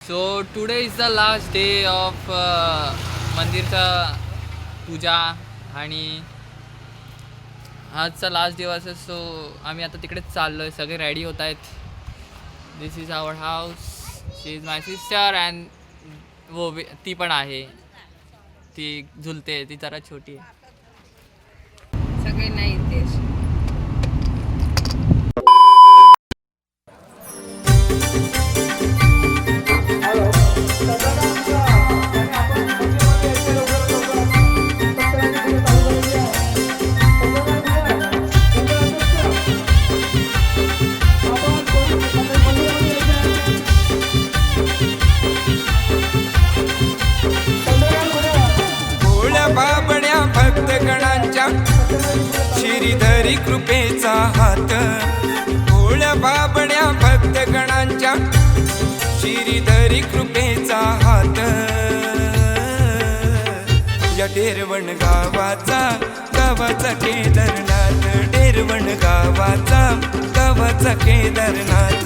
So today is the last day of मंदिरचा पूजा आणि आजचा लास्ट दिवस आहे. सो आम्ही आता तिकडेच चाललो आहे. सगळे रेडी होत आहेत. This is our house. She is my sister and वो ती पण आहे. ती झुलते. ती जरा छोटी आहे. सगळे नाही ते बाबड्या भक्तगणांच्या श्रीधरी कृपेचा हात. भोळ्या बाबड्या भक्तगणांच्या श्रीधरी कृपेचा हात. या डेरवण गावाचा केदारनाथ. डेरवण गावाचा केदारनाथ.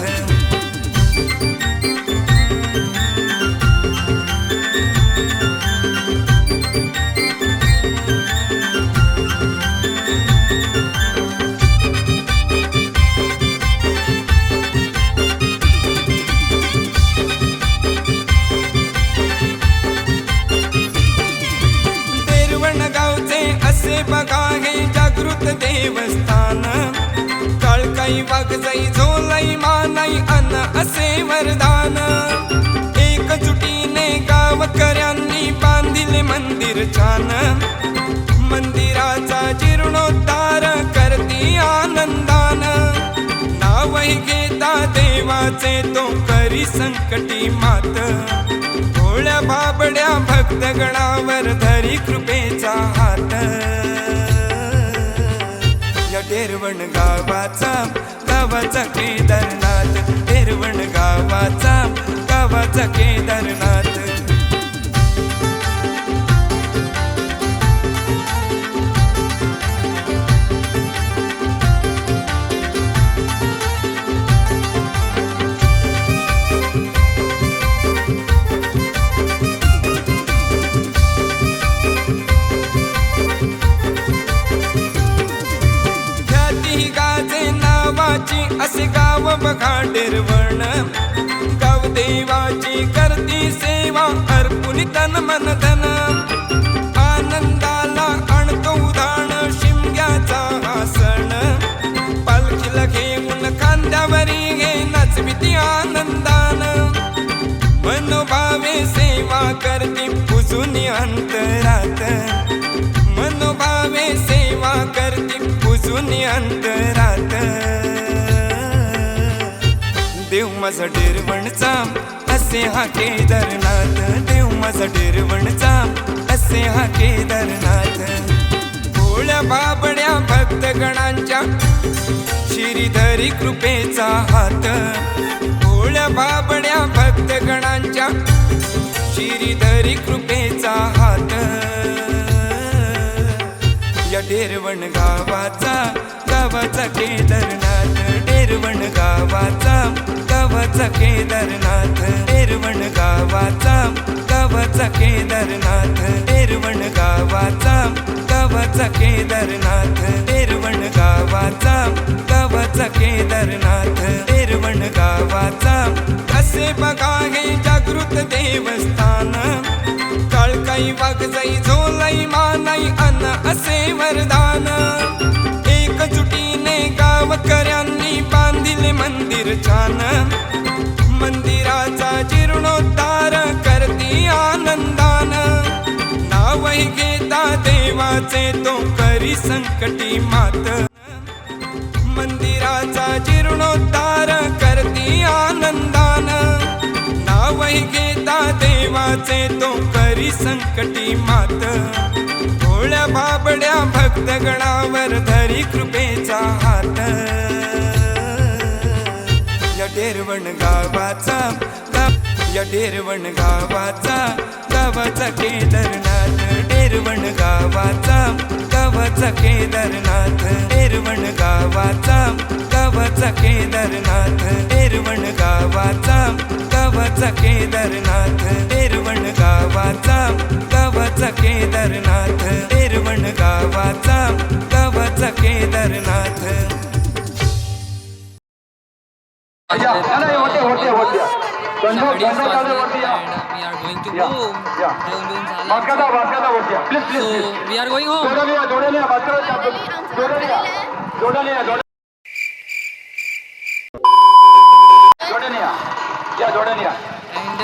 बघा हे जागृत देवस्थान. काळकाई वाघजाई झोलाई मानाई अन असे वरदान. एकजुटीने गावकऱ्यांनी बांधिले मंदिर छान. मंदिराचा जीर्णोद्धार करती आनंदान. नावही घेता देवाचे तो करी संकटी मात. भोळ्या बाबड्या भक्तगणावर धरी कृपेचा हात. या डेरवण गावाचा केदारनाथ. डेरवण गावाचा केदारनाथ. असे गाव बघा डेरवण. गाव देवाची करती सेवा अर्पुनी तन मन धन. आनंदाला आणतो उधाण शिमग्याचा हा सण. पालखीला घेऊन खांद्यावरी घे नाचविती आनंदान. मनोभावे सेवा करती पुजूनी अंतरात. मनोभावे सेवा करती पुजूनी अंतरात. देव माझा डेरवणचा असे हा केदारनाथ. देव माझा डेरवणचा असे हा केदारनाथ. भोळ्या बाबड्या भक्तगणांच्या श्रीधरी कृपेचा हात. भोळ्या बाबड्या भक्तगणांच्या श्रीधरी कृपेचा हात. या डेरवण गावाचा केदारनाथ. डेरवण गावाचा केदारनाथ. डेरवण गावाचा केदारनाथ. डेरवण गावाचा केदारनाथ. डेरवण गावाचा केदारनाथ. डेरवण असे बघा हे जागृत देवस्थान. काळकाई वाघजाई झोलाई मानाई अन असे वरदान. एकजुटीने गावकऱ्यांनी बांधिले मंदिर छान. मंदिराचा जीर्णोद्धार करती आनंदान. नावही घेता देवाचे तो करी संकटी मात. मंदिराचा जीर्णोद्धार करती आनंदान. नावही घेता देवाचे तो करी संकटी मात. भोळ्या बाबड्या भक्तगणावर धरी कृपेचा हात. या डेरवण गावाचा केदारनाथ. डेरवण गावाचा केदारनाथ. डेरवण गावाचा केदारनाथ. डेरवण गावाचा गावाचा केदारनाथ तेरवण गावाचा केदारनाथ तेरवण गावाचा Kedarnath We are going to home. So we are going home. And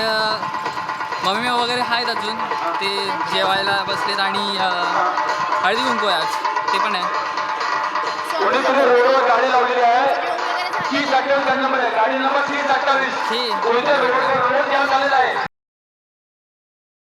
mummy वगैरे आहेत अजून ते जेवायला बसलेत आणि हळदी कुंकू आहे आज ते पण आहे. गाडी लावलेली आहे 3028 नंबर आहे गाडी नंबर 3028 हे रोड झालेला आहे